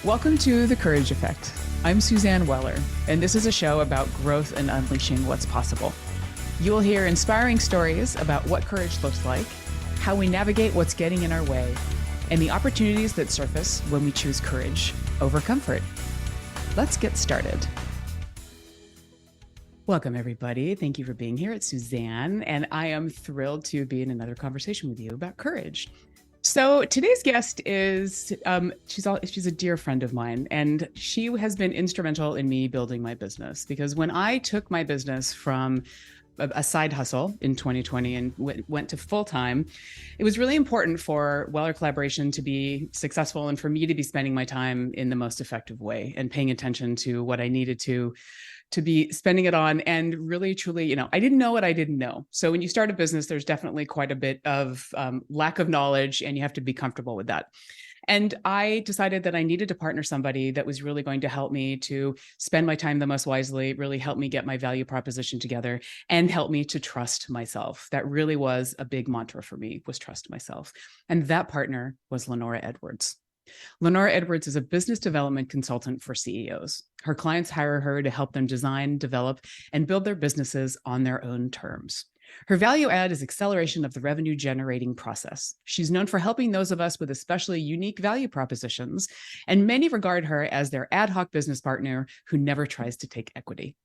Welcome to The Courage Effect. I'm Suzanne Weller, and this is a show about growth and unleashing what's possible. You will hear inspiring stories about what courage looks like, how we navigate what's getting in our way, and the opportunities that surface when we choose courage over comfort. Let's get started. Welcome, everybody. Thank you for being here. It's Suzanne, and I am thrilled to be in another conversation with you about courage. So today's guest is, she's a dear friend of mine, and she has been instrumental in me building my business, because when I took my business from a side hustle in 2020 and went to full-time, it was really important for Weller Collaboration to be successful and for me to be spending my time in the most effective way and paying attention to what I needed to be spending it on. And really, truly, I didn't know what I didn't know. So when you start a business, there's definitely quite a bit of lack of knowledge, and you have to be comfortable with that. And I decided that I needed to partner somebody that was really going to help me to spend my time the most wisely, really help me get my value proposition together, and help me to trust myself. That really was a big mantra for me, was trust myself. And that partner was Lenora Edwards. Lenora Edwards is a business development consultant for CEOs. Her clients hire her to help them design, develop, and build their businesses on their own terms. Her value add is acceleration of the revenue generating process. She's known for helping those of us with especially unique value propositions, and many regard her as their ad hoc business partner who never tries to take equity.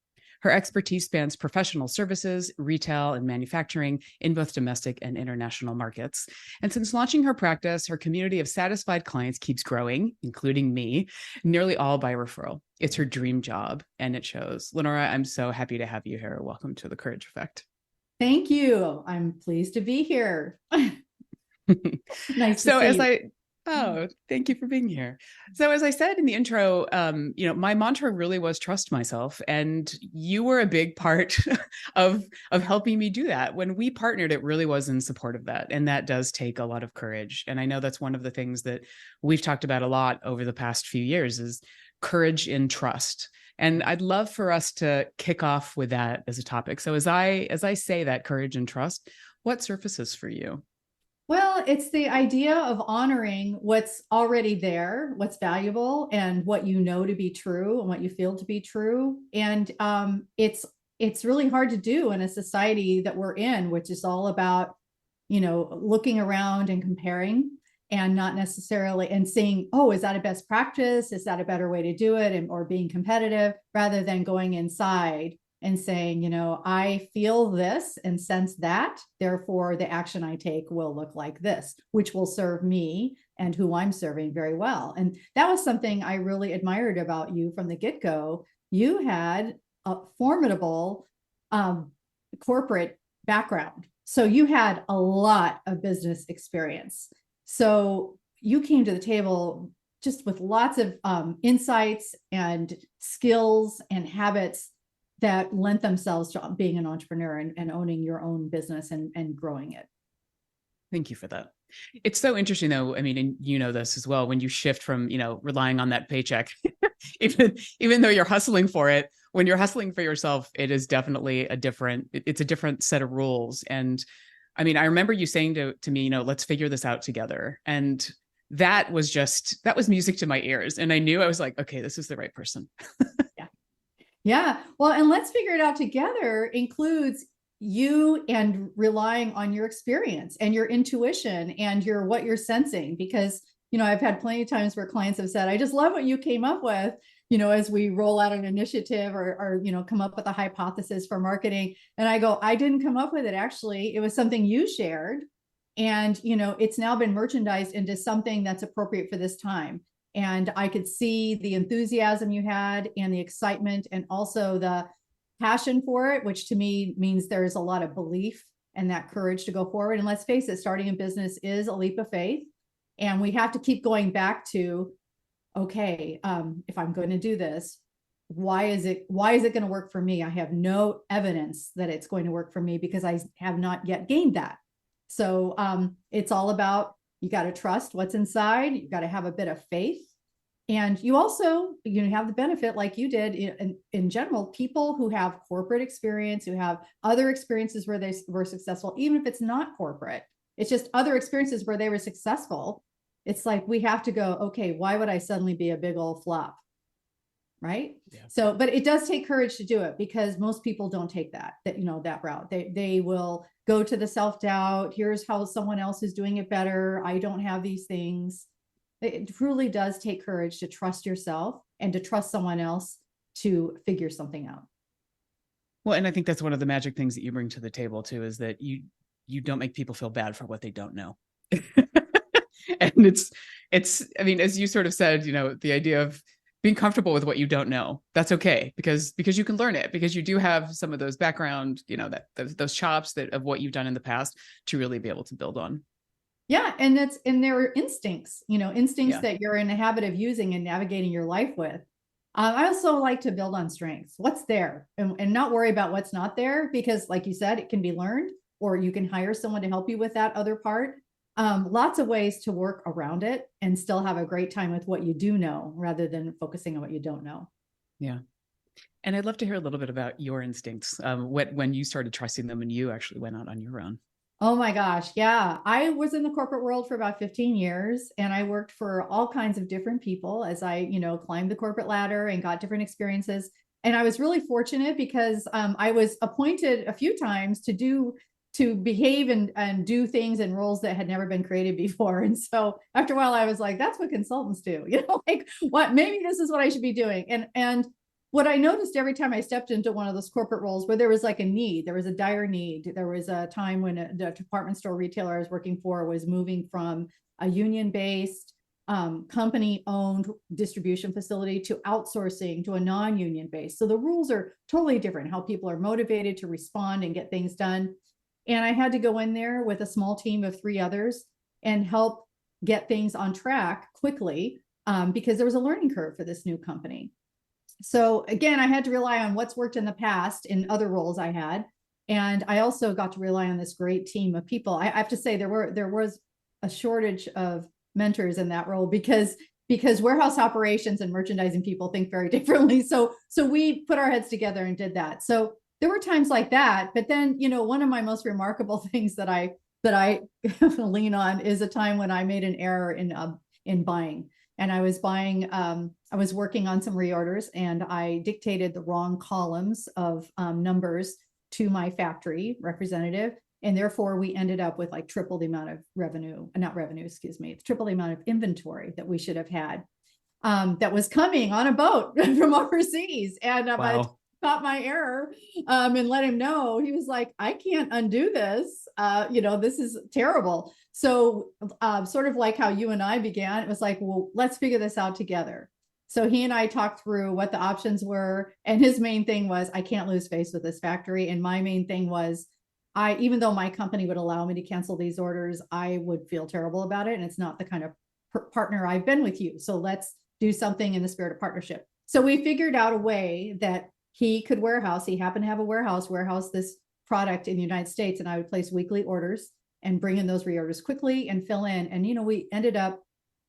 Her expertise spans professional services, retail, and manufacturing in both domestic and international markets. And since launching her practice, her community of satisfied clients keeps growing, including me, nearly all by referral. It's her dream job, and it shows. Lenora, I'm so happy to have you here. Welcome to The Courage Effect. Thank you. I'm pleased to be here. Nice to see you. Thank you for being here. So as I said in the intro, my mantra really was trust myself. And you were a big part of helping me do that. When we partnered, it really was in support of that. And that does take a lot of courage. And I know that's one of the things that we've talked about a lot over the past few years is courage in trust. And I'd love for us to kick off with that as a topic. So as I say that, courage and trust, what surfaces for you? Well, it's the idea of honoring what's already there, what's valuable, and what you know to be true and what you feel to be true. And it's really hard to do in a society that we're in, which is all about, looking around and comparing and not necessarily and saying, oh, is that a best practice? Is that a better way to do it? Or being competitive rather than going inside and saying, I feel this and sense that, therefore the action I take will look like this, which will serve me and who I'm serving very well. And that was something I really admired about you from the get-go. You had a formidable corporate background. So you had a lot of business experience. So you came to the table just with lots of insights and skills and habits that lent themselves to being an entrepreneur and owning your own business and growing it. Thank you for that. It's so interesting though. I mean, and you know this as well, when you shift from, relying on that paycheck, even though you're hustling for it, when you're hustling for yourself, it is definitely it's a different set of rules. And I mean, I remember you saying to me, let's figure this out together. And that was music to my ears. And I knew I was like, okay, this is the right person. Yeah. Well, and let's figure it out together includes you and relying on your experience and your intuition and what you're sensing, because, I've had plenty of times where clients have said, I just love what you came up with, as we roll out an initiative or come up with a hypothesis for marketing. And I go, I didn't come up with it. Actually, it was something you shared. And, it's now been merchandised into something that's appropriate for this time. And I could see the enthusiasm you had and the excitement and also the passion for it, which to me means there's a lot of belief and that courage to go forward. And let's face it, starting a business is a leap of faith. And we have to keep going back to, okay, if I'm going to do this, why is it going to work for me? I have no evidence that it's going to work for me because I have not yet gained that. So it's all about, you got to trust what's inside. You got to have a bit of faith. And you also, have the benefit like you did in general, people who have corporate experience, who have other experiences where they were successful, even if it's not corporate, it's just other experiences where they were successful, it's like we have to go, okay, why would I suddenly be a big old flop? Right. Yeah. So, but it does take courage to do it, because most people don't take that route. They will go to the self-doubt. Here's how someone else is doing it better. I don't have these things. It truly does take courage to trust yourself and to trust someone else to figure something out. Well, and I think that's one of the magic things that you bring to the table too, is that you don't make people feel bad for what they don't know. And I mean, as you sort of said, the idea of being comfortable with what you don't know, that's okay, because you can learn it, because you do have some of those background, those chops of what you've done in the past to really be able to build on. Yeah. And there are instincts, Yeah. that you're in the habit of using and navigating your life with. I also like to build on strengths, what's there, and not worry about what's not there, because like you said, it can be learned, or you can hire someone to help you with that other part. Lots of ways to work around it and still have a great time with what you do know, rather than focusing on what you don't know. Yeah. And I'd love to hear a little bit about your instincts, when you started trusting them and you actually went out on your own. Oh my gosh. Yeah. I was in the corporate world for about 15 years, and I worked for all kinds of different people as I, climbed the corporate ladder and got different experiences. And I was really fortunate because I was appointed a few times to behave and do things in roles that had never been created before. And so after a while, I was like, that's what consultants do, like what, maybe this is what I should be doing. And what I noticed every time I stepped into one of those corporate roles where there was like a need, there was a dire need. There was a time when the department store retailer I was working for was moving from a union-based, company-owned distribution facility to outsourcing to a non-union base. So the rules are totally different, how people are motivated to respond and get things done. And I had to go in there with a small team of 3 others and help get things on track quickly, because there was a learning curve for this new company. So again, I had to rely on what's worked in the past in other roles I had. And I also got to rely on this great team of people. I have to say there was a shortage of mentors in that role, because warehouse operations and merchandising people think very differently. So we put our heads together and did that. So there were times like that. But then, one of my most remarkable things that I lean on is a time when I made an error in buying. And I was I was working on some reorders, and I dictated the wrong columns of numbers to my factory representative. And therefore we ended up with like triple the amount of triple the amount of inventory that we should have had, that was coming on a boat from overseas. And I caught my error, and let him know. He was like, I can't undo this. This is terrible. So sort of like how you and I began, it was like, well, let's figure this out together. So he and I talked through what the options were. And his main thing was, I can't lose face with this factory. And my main thing was, even though my company would allow me to cancel these orders, I would feel terrible about it. And it's not the kind of partner I've been with you. So let's do something in the spirit of partnership. So we figured out a way that he could warehouse. He happened to have a warehouse this product in the United States, and I would place weekly orders and bring in those reorders quickly and fill in. And, we ended up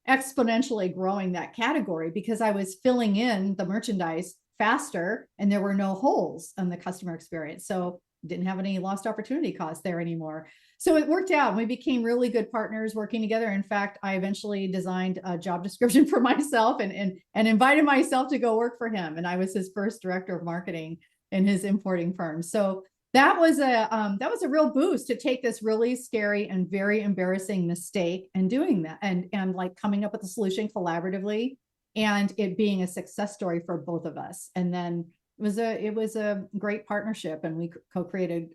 exponentially growing that category because I was filling in the merchandise faster and there were no holes in the customer experience. So didn't have any lost opportunity costs there anymore. So it worked out. We became really good partners working together. In fact, I eventually designed a job description for myself and invited myself to go work for him. And I was his first director of marketing in his importing firm. So that was a real boost to take this really scary and very embarrassing mistake and doing that and like coming up with a solution collaboratively and it being a success story for both of us. And then it was a great partnership, and we co-created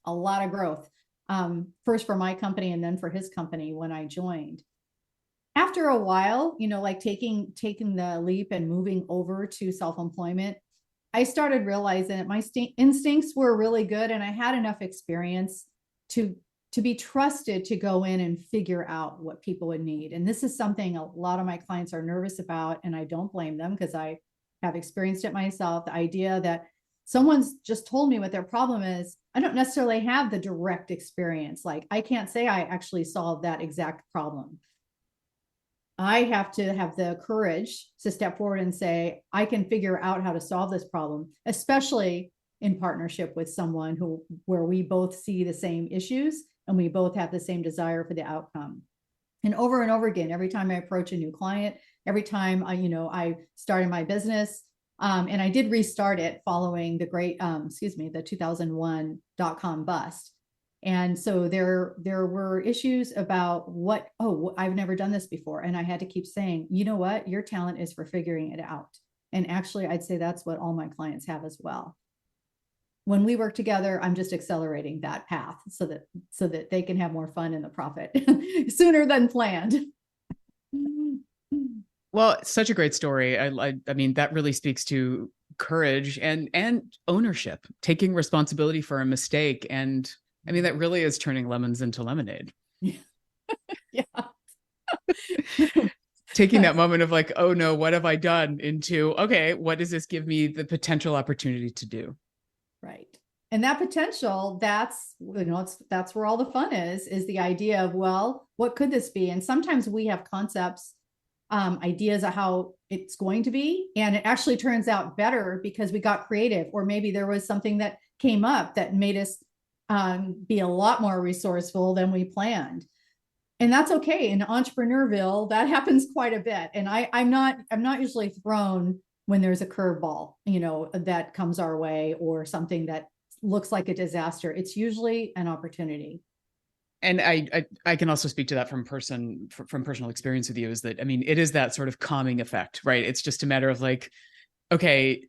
a lot of growth, first for my company and then for his company when I joined. After a while, like taking the leap and moving over to self-employment, I started realizing that my instincts were really good, and I had enough experience to be trusted to go in and figure out what people would need. And this is something a lot of my clients are nervous about, and I don't blame them because I have experienced it myself. The idea that someone's just told me what their problem is, I don't necessarily have the direct experience. Like I can't say I actually solved that exact problem. I have to have the courage to step forward and say, I can figure out how to solve this problem, especially in partnership with someone where we both see the same issues and we both have the same desire for the outcome. And over again, every time I approach a new client, every time I started my business, and I did restart it following the the 2001 .com bust. And so there were issues about I've never done this before. And I had to keep saying, you know what, your talent is for figuring it out. And actually, I'd say that's what all my clients have as well. When we work together, I'm just accelerating that path so that they can have more fun in the profit sooner than planned. Well, it's such a great story. I mean, that really speaks to courage and ownership, taking responsibility for a mistake. And I mean, that really is turning lemons into lemonade. Yeah. Taking that moment of like, oh no, what have I done, into, okay, what does this give me the potential opportunity to do? Right. And that potential, that's where all the fun is the idea of, well, what could this be? And sometimes we have concepts, ideas of how it's going to be, and it actually turns out better because we got creative, or maybe there was something that came up that made us be a lot more resourceful than we planned. And that's okay. In Entrepreneurville, that happens quite a bit. And I'm not usually thrown when there's a curveball, that comes our way, or something that looks like a disaster. It's usually an opportunity. And I can also speak to that from personal experience with you, is that, I mean, it is that sort of calming effect, right? It's just a matter of like, okay,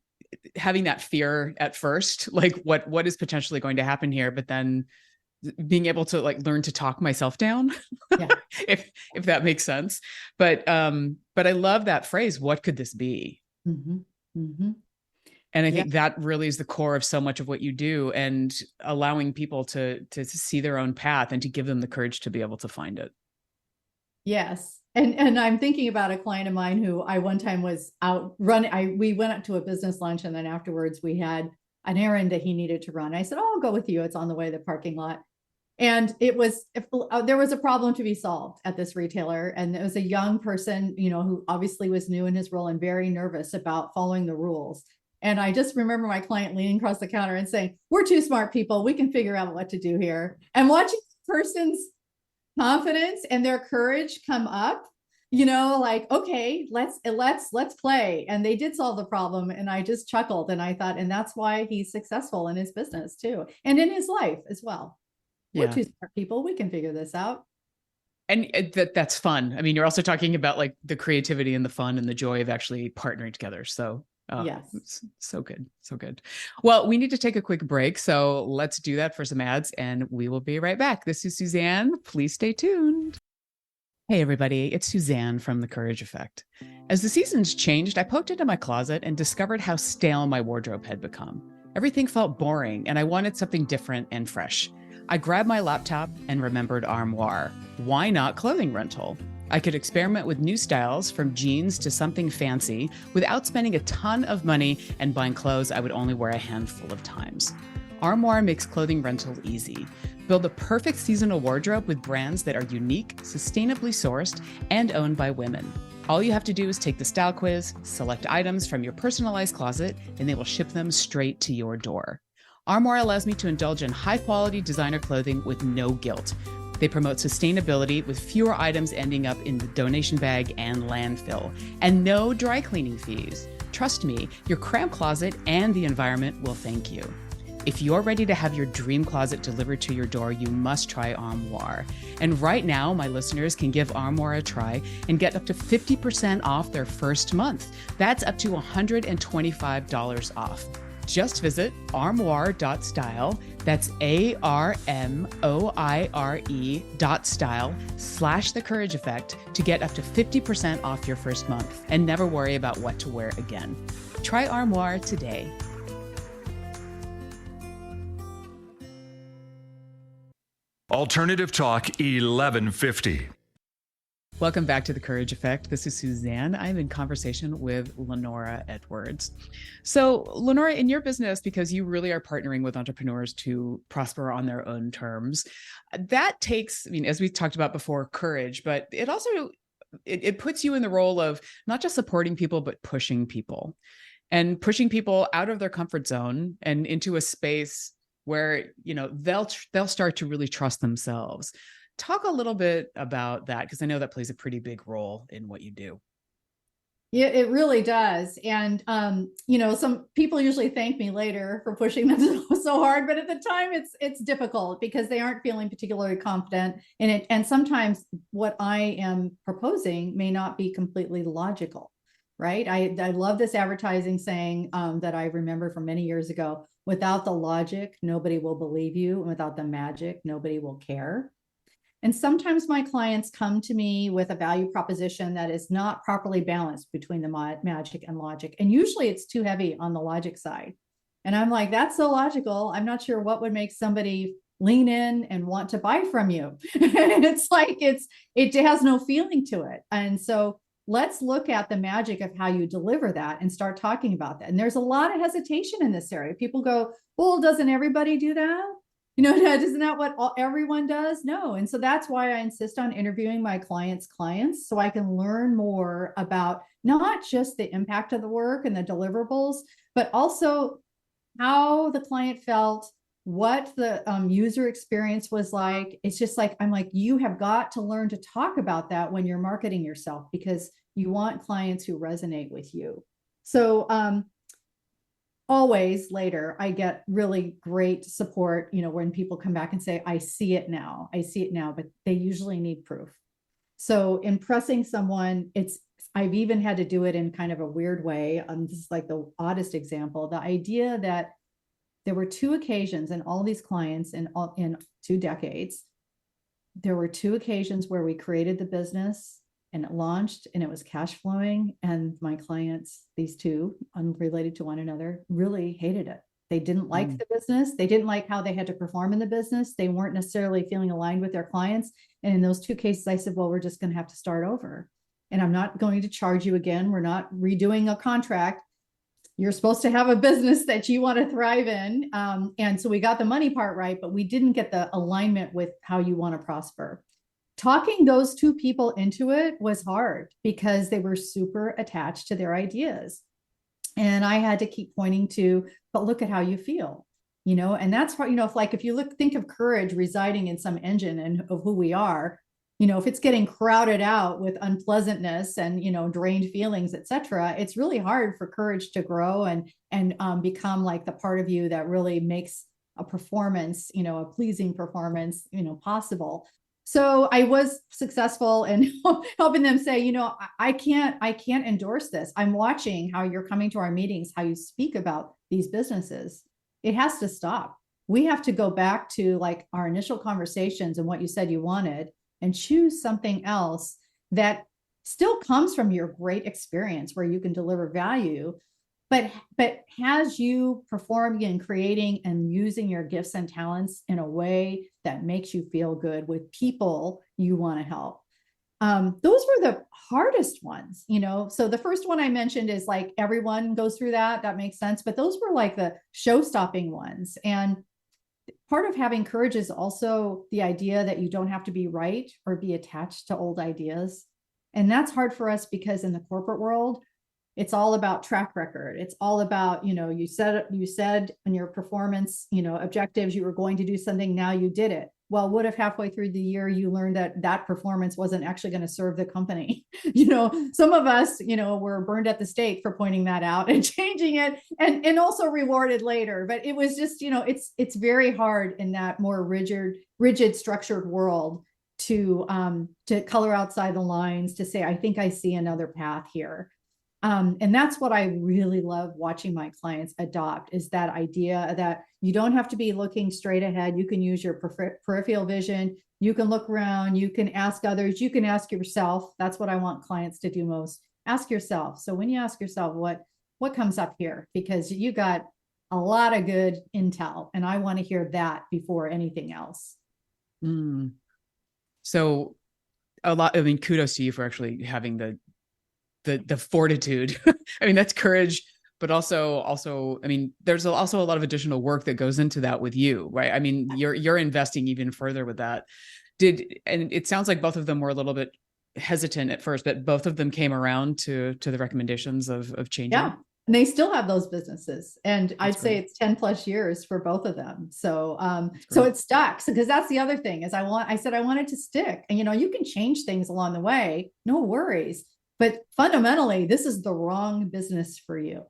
having that fear at first, like what is potentially going to happen here, but then being able to like learn to talk myself down, Yeah. if that makes sense. But I love that phrase, what could this be? Mm-hmm. Mm-hmm. And I think that really is the core of so much of what you do, and allowing people to see their own path and to give them the courage to be able to find it. Yes. And I'm thinking about a client of mine who I one time was out running. We went up to a business lunch, and then afterwards we had an errand that he needed to run. I said, "Oh, I'll go with you. It's on the way to the parking lot." And there was a problem to be solved at this retailer. And it was a young person, who obviously was new in his role and very nervous about following the rules. And I just remember my client leaning across the counter and saying, "We're two smart people. We can figure out what to do here." And watching the person's confidence and their courage come up, like, okay, let's play. And they did solve the problem. And I just chuckled, and I thought, and that's why he's successful in his business too, and in his life as well. We're two smart people. We can figure this out. And that's fun. I mean, you're also talking about like the creativity and the fun and the joy of actually partnering together. So yes, so good. So good. Well, we need to take a quick break. So let's do that for some ads, and we will be right back. This is Suzanne. Please stay tuned. Hey, everybody. It's Suzanne from The Courage Effect. As the seasons changed, I poked into my closet and discovered how stale my wardrobe had become. Everything felt boring, and I wanted something different and fresh. I grabbed my laptop and remembered Armoire. Why not clothing rental? I could experiment with new styles, from jeans to something fancy, without spending a ton of money and buying clothes I would only wear a handful of times. Armoire makes clothing rental easy. Build the perfect seasonal wardrobe with brands that are unique, sustainably sourced, and owned by women. All you have to do is take the style quiz, select items from your personalized closet, and they will ship them straight to your door. Armoire allows me to indulge in high-quality designer clothing with no guilt. They promote sustainability with fewer items ending up in the donation bag and landfill, and no dry cleaning fees. Trust me, your cramped closet and the environment will thank you. If you're ready to have your dream closet delivered to your door, you must try Armoire. And right now, my listeners can give Armoire a try and get up to 50% off their first month. That's up to $125 off. Just visit armoire.style. That's ARMOIRE.style/The Courage Effect to get up to 50% off your first month and never worry about what to wear again. Try Armoire today. Alternative Talk 1150. Welcome back to The Courage Effect. This is Suzanne. I'm in conversation with Lenora Edwards. So, Lenora, in your business, because you really are partnering with entrepreneurs to prosper on their own terms, that takes, I mean, as we talked about before, courage, but it also, it puts you in the role of not just supporting people, but pushing people out of their comfort zone and into a space where, they'll start to really trust themselves. Talk a little bit about that, because I know that plays a pretty big role in what you do. Yeah, it really does. And, some people usually thank me later for pushing them so hard, but at the time it's difficult because they aren't feeling particularly confident in it. And sometimes what I am proposing may not be completely logical, right? I love this advertising saying that I remember from many years ago: without the logic, nobody will believe you. And without the magic, nobody will care. And sometimes my clients come to me with a value proposition that is not properly balanced between the magic and logic. And usually it's too heavy on the logic side. And I'm like, that's so logical. I'm not sure what would make somebody lean in and want to buy from you. It's like it has no feeling to it. And so let's look at the magic of how you deliver that and start talking about that. And there's a lot of hesitation in this area. People go, well, doesn't everybody do that? Isn't that what everyone does? No. And so that's why I insist on interviewing my clients' clients, so I can learn more about not just the impact of the work and the deliverables, but also how the client felt, what the user experience was like. It's just like, I'm like, you have got to learn to talk about that when you're marketing yourself, because you want clients who resonate with you. So, always later, I get really great support, when people come back and say, I see it now, but they usually need proof. So impressing someone, I've even had to do it in kind of a weird way. This is like the oddest example. The idea that there were two occasions in all these clients in 2 decades, there were 2 occasions where we created the business and it launched and it was cash flowing. And my clients, these 2, unrelated to one another, really hated it. They didn't like the business. They didn't like how they had to perform in the business. They weren't necessarily feeling aligned with their clients. And in those 2 cases, I said, well, we're just going to have to start over. And I'm not going to charge you again. We're not redoing a contract. You're supposed to have a business that you want to thrive in. And so we got the money part right, but we didn't get the alignment with how you want to prosper. Talking those 2 people into it was hard because they were super attached to their ideas. And I had to keep pointing to, but look at how you feel, and that's what, if you think of courage residing in some engine and of who we are, if it's getting crowded out with unpleasantness and, drained feelings, etc., it's really hard for courage to grow and become like the part of you that really makes a performance, a pleasing performance, possible. So I was successful in helping them say, I can't endorse this. I'm watching how you're coming to our meetings, how you speak about these businesses. It has to stop. We have to go back to like our initial conversations and what you said you wanted, and choose something else that still comes from your great experience where you can deliver value, but has you performing and creating and using your gifts and talents in a way that makes you feel good with people you want to help. Those were the hardest ones, so the first one I mentioned is like everyone goes through that makes sense, but those were like the show-stopping ones. And part of having courage is also the idea that you don't have to be right or be attached to old ideas. And that's hard for us because in the corporate world, it's all about track record. It's all about, you said in your performance, objectives, you were going to do something. Now you did it. Well, what if halfway through the year you learned that performance wasn't actually going to serve the company? Some of us, were burned at the stake for pointing that out and changing it, and also rewarded later. But it was just, it's very hard in that more rigid structured world to color outside the lines, to say, I think I see another path here. And that's what I really love watching my clients adopt, is that idea that you don't have to be looking straight ahead. You can use your peripheral vision. You can look around. You can ask others. You can ask yourself. That's what I want clients to do most. Ask yourself. So when you ask yourself, what comes up here? Because you got a lot of good intel, and I want to hear that before anything else. So kudos to you for actually having the fortitude. I mean, that's courage, but also, I mean, there's also a lot of additional work that goes into that with you, right? I mean, you're investing even further with that. And it sounds like both of them were a little bit hesitant at first, but both of them came around to the recommendations of changing. And they still have those businesses. And I'd say great. it's 10 plus years for both of them. So, That's so great. it stuck. So, cause that's the other thing is I said, I want it to stick, and, you can change things along the way, no worries. But fundamentally, this is the wrong business for you.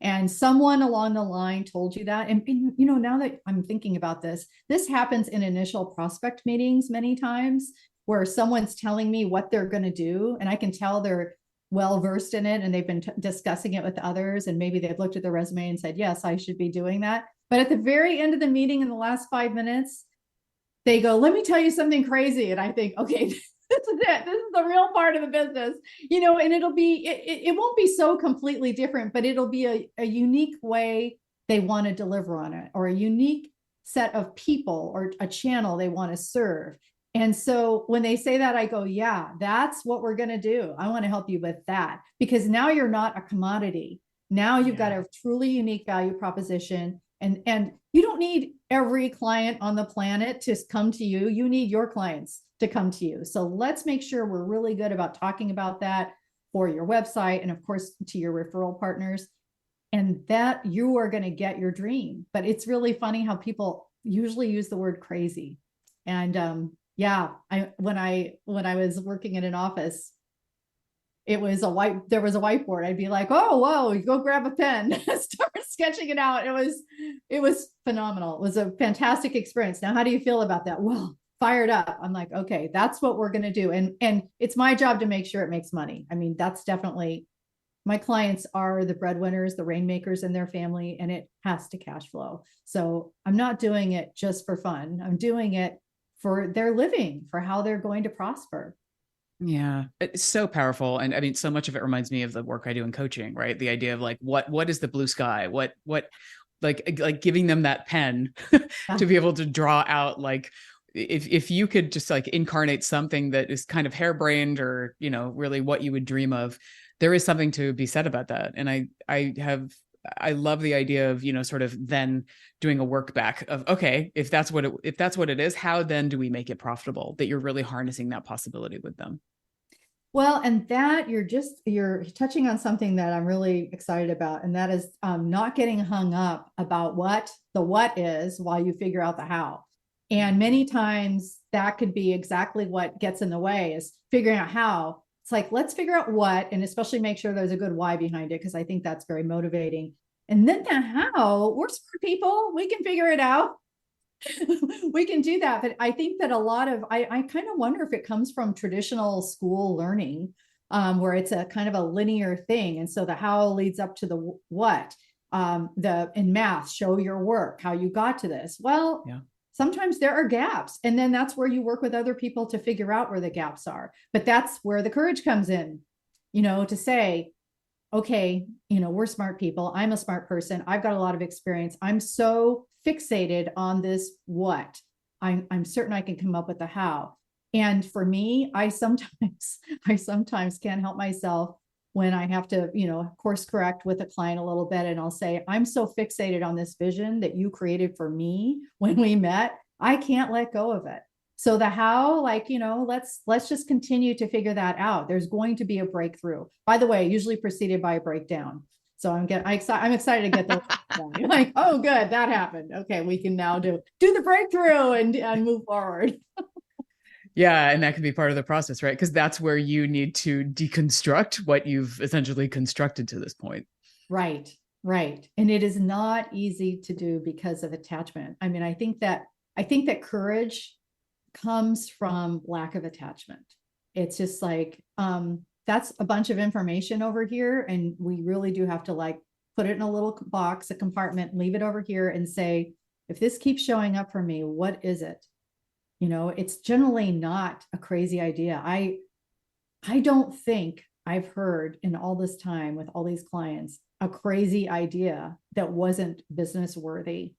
And someone along the line told you that. And, now that I'm thinking about this happens in initial prospect meetings many times where someone's telling me what they're going to do. And I can tell they're well versed in it and they've been discussing it with others. And maybe they've looked at their resume and said, yes, I should be doing that. But at the very end of the meeting, in the last 5 minutes, they go, let me tell you something crazy. And I think, okay, this is it. This is the real part of the business, and it won't be so completely different, but it'll be a unique way they want to deliver on it, or a unique set of people or a channel they want to serve. And so when they say that, I go, yeah, that's what we're going to do. I want to help you with that, because now you're not a commodity. Now you've got a truly unique value proposition. And you don't need every client on the planet to come to you. You need your clients to come to you. So let's make sure we're really good about talking about that for your website and, of course, to your referral partners, and that you are going to get your dream. But it's really funny how people usually use the word crazy. And when I was working in an office, there was a whiteboard. I'd be like, oh, whoa, go grab a pen, start sketching it out. It was phenomenal. It was a fantastic experience. Now, how do you feel about that? Well, fired up. I'm like, okay, that's what we're going to do. And it's my job to make sure it makes money. I mean, that's definitely, my clients are the breadwinners, the rainmakers in their family, and it has to cash flow. So I'm not doing it just for fun. I'm doing it for their living, for how they're going to prosper. Yeah, it's so powerful. And I mean, so much of it reminds me of the work I do in coaching, right? The idea of like, what is the blue sky? What, like giving them that pen to be able to draw out, like, if you could just like incarnate something that is kind of harebrained or, really what you would dream of, there is something to be said about that. And I love the idea of, sort of then doing a work back of, okay, if that's what it is, how then do we make it profitable, that you're really harnessing that possibility with them? Well, and that you're touching on something that I'm really excited about. And that is not getting hung up about what is while you figure out the how. And many times that could be exactly what gets in the way, is figuring out how. It's like, let's figure out what, and especially make sure there's a good why behind it, because I think that's very motivating. And then the how, we're smart people. We can figure it out. We can do that. But I think that a lot of, I kind of wonder if it comes from traditional school learning, where it's a kind of a linear thing. And so the how leads up to the what. In math, show your work, how you got to this. Well, sometimes there are gaps. And then that's where you work with other people to figure out where the gaps are. But that's where the courage comes in, to say, okay, we're smart people. I'm a smart person. I've got a lot of experience. I'm so fixated on this what. I'm certain I can come up with the how. And for me, I sometimes can't help myself when I have to, course correct with a client a little bit. And I'll say, I'm so fixated on this vision that you created for me when we met, I can't let go of it. So the how, let's just continue to figure that out. There's going to be a breakthrough, by the way, usually preceded by a breakdown. So I'm excited to get those. Like, oh, good, that happened. Okay, we can now do the breakthrough and move forward. Yeah, and that can be part of the process, right? Because that's where you need to deconstruct what you've essentially constructed to this point. Right. And it is not easy to do because of attachment. I mean, I think that courage comes from lack of attachment. It's just like, that's a bunch of information over here. And we really do have to put it in a little box, a compartment, leave it over here and say, if this keeps showing up for me, what is it? It's generally not a crazy idea. I don't think I've heard in all this time with all these clients a crazy idea that wasn't business worthy.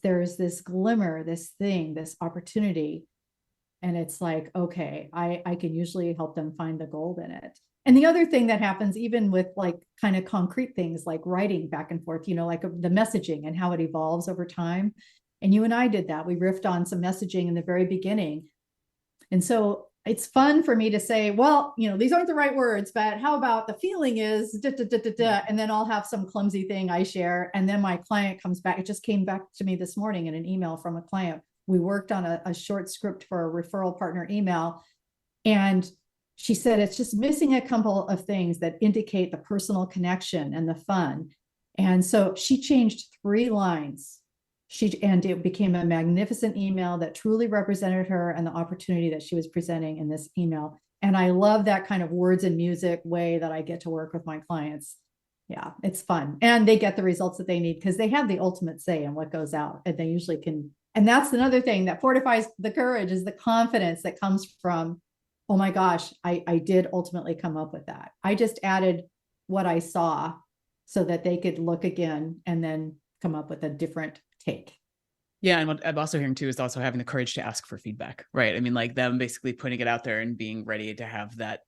There's this glimmer, this thing, this opportunity. And it's like, okay, I can usually help them find the gold in it. And the other thing that happens, even with kind of concrete things like writing back and forth, like the messaging and how it evolves over time. And you and I did that. We riffed on some messaging in the very beginning. And so it's fun for me to say, well, these aren't the right words, but how about the feeling is da, da, da, da, da, and then I'll have some clumsy thing I share. And then my client comes back. It just came back to me this morning in an email from a client. We worked on a short script for a referral partner email. And she said, it's just missing a couple of things that indicate the personal connection and the fun. And so she changed 3 lines. And it became a magnificent email that truly represented her and the opportunity that she was presenting in this email. And I love that kind of words and music way that I get to work with my clients. Yeah, it's fun. And they get the results that they need because they have the ultimate say in what goes out. And they usually can. And that's another thing that fortifies the courage is the confidence that comes from, oh my gosh, I did ultimately come up with that. I just added what I saw so that they could look again and then come up with a different take. Yeah. And what I'm also hearing too is also having the courage to ask for feedback, right? I mean, like them basically putting it out there and being ready to have that,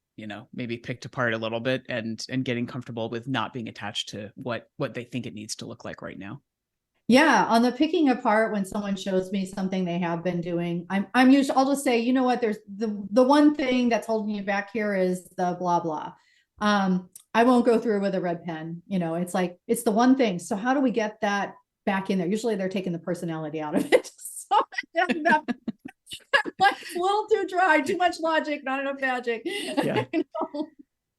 maybe picked apart a little bit and getting comfortable with not being attached to what they think it needs to look like right now. Yeah, on the picking apart, when someone shows me something they have been doing, I'm usually, I'll just say, you know what, there's the one thing that's holding you back here is the blah blah. I won't go through with a red pen. It's like it's the one thing. So how do we get that back in there? Usually they're taking the personality out of it. So like a little too dry, too much logic, not enough magic. Yeah.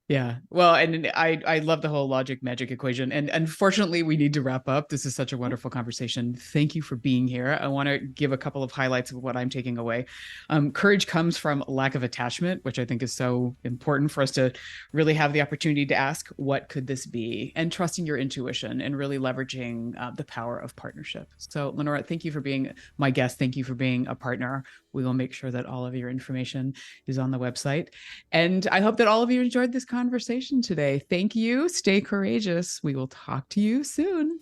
Yeah. Well, and I love the whole logic magic equation. And unfortunately, we need to wrap up. This is such a wonderful conversation. Thank you for being here. I want to give a couple of highlights of what I'm taking away. Courage comes from lack of attachment, which I think is so important for us to really have the opportunity to ask, what could this be? And trusting your intuition and really leveraging the power of partnership. So Lenora, thank you for being my guest. Thank you for being a partner. We will make sure that all of your information is on the website. And I hope that all of you enjoyed this conversation today. Thank you. Stay courageous. We will talk to you soon.